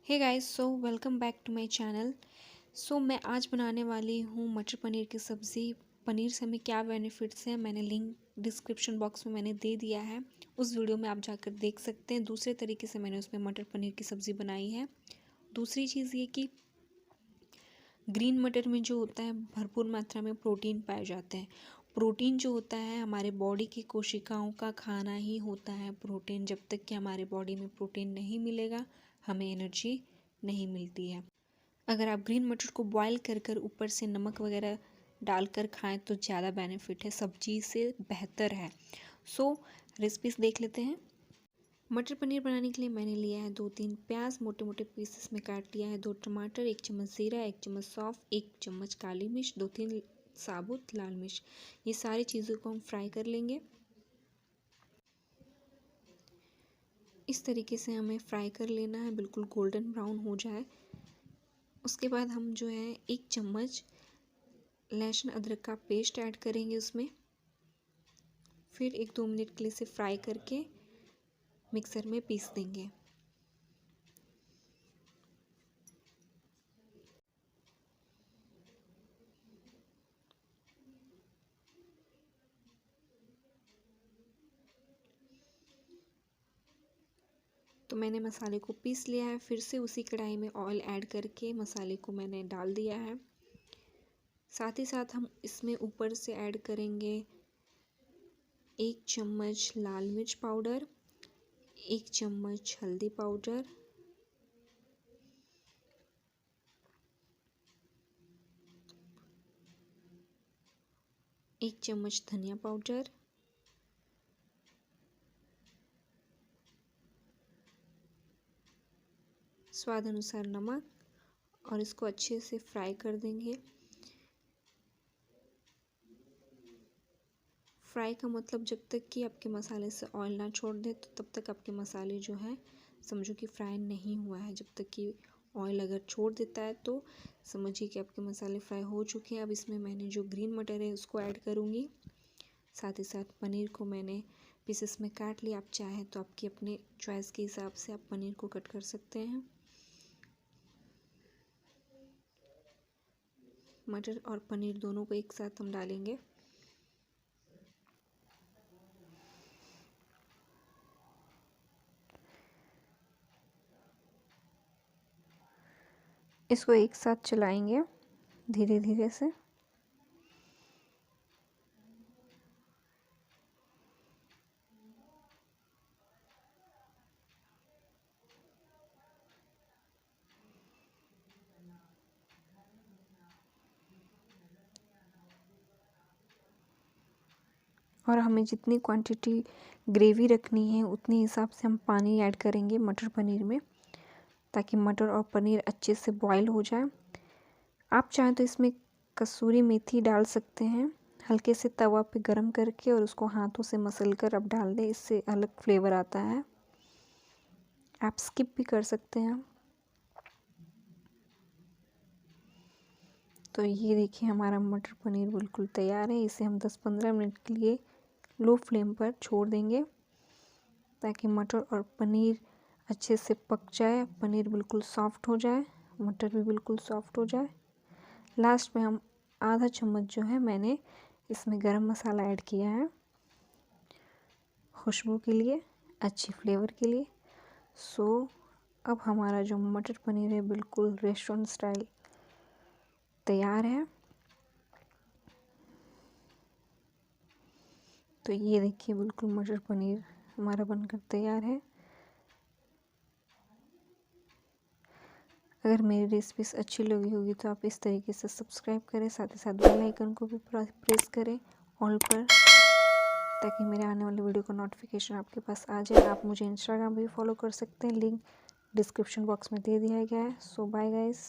Hey guys, so welcome back to my channel. मैं आज बनाने वाली हूँ मटर पनीर की सब्ज़ी। पनीर से हमें क्या बेनिफिट्स हैं, मैंने लिंक डिस्क्रिप्शन बॉक्स में मैंने दे दिया है। उस वीडियो में आप जाकर देख सकते हैं। दूसरे तरीके से मैंने उसमें मटर पनीर की सब्ज़ी बनाई है। दूसरी चीज़ ये कि ग्रीन मटर में जो होता है भरपूर मात्रा में प्रोटीन पाए जाते हैं। प्रोटीन जो होता है हमारे बॉडी की कोशिकाओं का खाना ही होता है प्रोटीन। जब तक कि हमारे बॉडी में प्रोटीन नहीं मिलेगा हमें एनर्जी नहीं मिलती है। अगर आप ग्रीन मटर को बॉईल कर कर ऊपर से नमक वगैरह डालकर खाएं तो ज़्यादा बेनिफिट है, सब्जी से बेहतर है। रेसिपीज देख लेते हैं। मटर पनीर बनाने के लिए मैंने लिया है 2-3 प्याज, मोटे मोटे पीसेस में काट लिया है 2 टमाटर, 1 चम्मच ज़ीरा, 1 चम्मच सौंफ, 1 चम्मच काली मिर्च, 2-3 साबुत लाल मिर्च। ये सारी चीज़ों को हम फ्राई कर लेंगे। इस तरीके से हमें फ्राई कर लेना है, बिल्कुल गोल्डन ब्राउन हो जाए। उसके बाद हम जो है 1 चम्मच लहसुन अदरक का पेस्ट ऐड करेंगे उसमें। फिर 1-2 मिनट के लिए इसे फ्राई करके मिक्सर में पीस देंगे। तो मैंने मसाले को पीस लिया है। फिर से उसी कढ़ाई में ऑयल ऐड करके मसाले को मैंने डाल दिया है। साथ ही साथ हम इसमें ऊपर से ऐड करेंगे 1 चम्मच लाल मिर्च पाउडर, 1 चम्मच हल्दी पाउडर, 1 चम्मच धनिया पाउडर, स्वाद अनुसार नमक, और इसको अच्छे से फ्राई कर देंगे। फ्राई का मतलब जब तक कि आपके मसाले से ऑयल ना छोड़ दे तो तब तक आपके मसाले जो है समझो कि फ्राई नहीं हुआ है। जब तक कि ऑयल अगर छोड़ देता है तो समझिए कि आपके मसाले फ्राई हो चुके हैं। अब इसमें मैंने जो ग्रीन मटर है उसको ऐड करूँगी। साथ ही साथ पनीर को मैंने पीसेस में काट लिया। आप चाहें तो आपकी अपने चॉइस के हिसाब से आप पनीर को कट कर सकते हैं। मटर और पनीर दोनों को एक साथ हम डालेंगे। इसको एक साथ चलाएंगे धीरे धीरे से। और हमें जितनी क्वांटिटी ग्रेवी रखनी है उतनी हिसाब से हम पानी ऐड करेंगे मटर पनीर में, ताकि मटर और पनीर अच्छे से बॉईल हो जाए। आप चाहें तो इसमें कसूरी मेथी डाल सकते हैं, हल्के से तवा पे गरम करके और उसको हाथों से मसल कर अब डाल दें, इससे अलग फ्लेवर आता है। आप स्किप भी कर सकते हैं। तो ये देखिए हमारा मटर पनीर बिल्कुल तैयार है। इसे हम 10-15 मिनट के लिए लो फ्लेम पर छोड़ देंगे ताकि मटर और पनीर अच्छे से पक जाए, पनीर बिल्कुल सॉफ्ट हो जाए, मटर भी बिल्कुल सॉफ्ट हो जाए। लास्ट में हम आधा चम्मच जो है मैंने इसमें गरम मसाला ऐड किया है खुशबू के लिए, अच्छी फ्लेवर के लिए। अब हमारा जो मटर पनीर है बिल्कुल रेस्टोरेंट स्टाइल तैयार है। तो ये देखिए बिल्कुल मटर पनीर हमारा बनकर तैयार है। अगर मेरी रेसिपीज अच्छी लगी होगी तो आप इस तरीके से सब्सक्राइब करें, साथ ही साथ बेल आइकन को भी प्रेस करें ऑल पर, ताकि मेरे आने वाले वीडियो का नोटिफिकेशन आपके पास आ जाए। आप मुझे इंस्टाग्राम भी फॉलो कर सकते हैं, लिंक डिस्क्रिप्शन बॉक्स में दे दिया गया है। Bye guys.